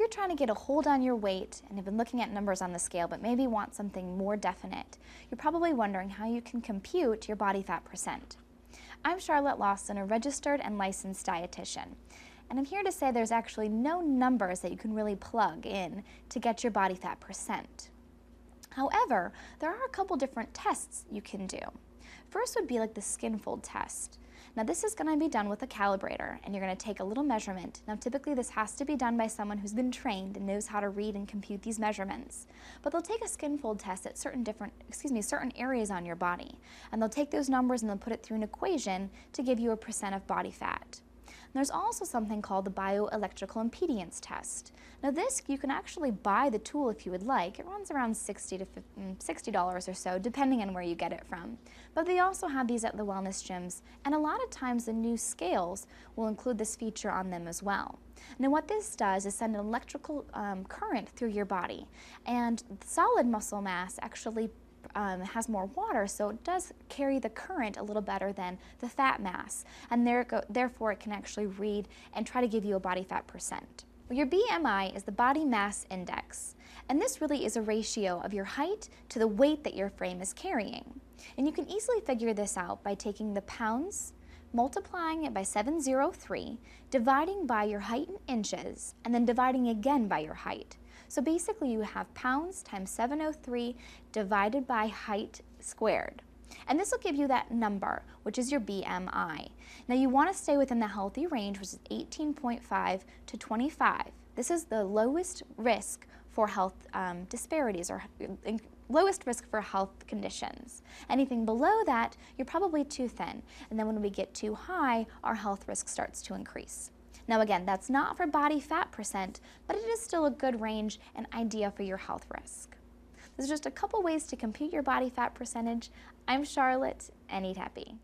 you're trying to get a hold on your weight and have been looking at numbers on the scale but maybe want something more definite, you're probably wondering how you can compute your body fat percent. I'm Charlotte Lawson, a registered and licensed dietitian, and I'm here to say there's actually no numbers that you can really plug in to get your body fat percent. However, there are a couple different tests you can do. First would be like the skin fold test. Now this is going to be done with a calibrator, and you're going to take a little measurement. Now typically this has to be done by someone who's been trained and knows how to read and compute these measurements. But they'll take a skin fold test at certain areas on your body, and they'll take those numbers and they'll put it through an equation to give you a percent of body fat. There's also something called the Bioelectrical Impedance test. Now this, you can actually buy the tool if you would like. It runs around $60 or so, depending on where you get it from. But they also have these at the wellness gyms, and a lot of times the new scales will include this feature on them as well. Now what this does is send an electrical current through your body, and solid muscle mass actually has more water, so it does carry the current a little better than the fat mass, and therefore it can actually read and try to give you a body fat percent. Well, your BMI is the body mass index, and this really is a ratio of your height to the weight that your frame is carrying. And you can easily figure this out by taking the pounds, multiplying it by 703, dividing by your height in inches, and then dividing again by your height. So basically you have pounds times 703 divided by height squared. And this will give you that number, which is your BMI. Now you want to stay within the healthy range, which is 18.5 to 25. This is the lowest risk for health disparities, or lowest risk for health conditions. Anything below that, you're probably too thin. And then when we get too high, our health risk starts to increase. Now again, that's not for body fat percent, but it is still a good range and idea for your health risk. There's just a couple ways to compute your body fat percentage. I'm Charlotte, and eat happy.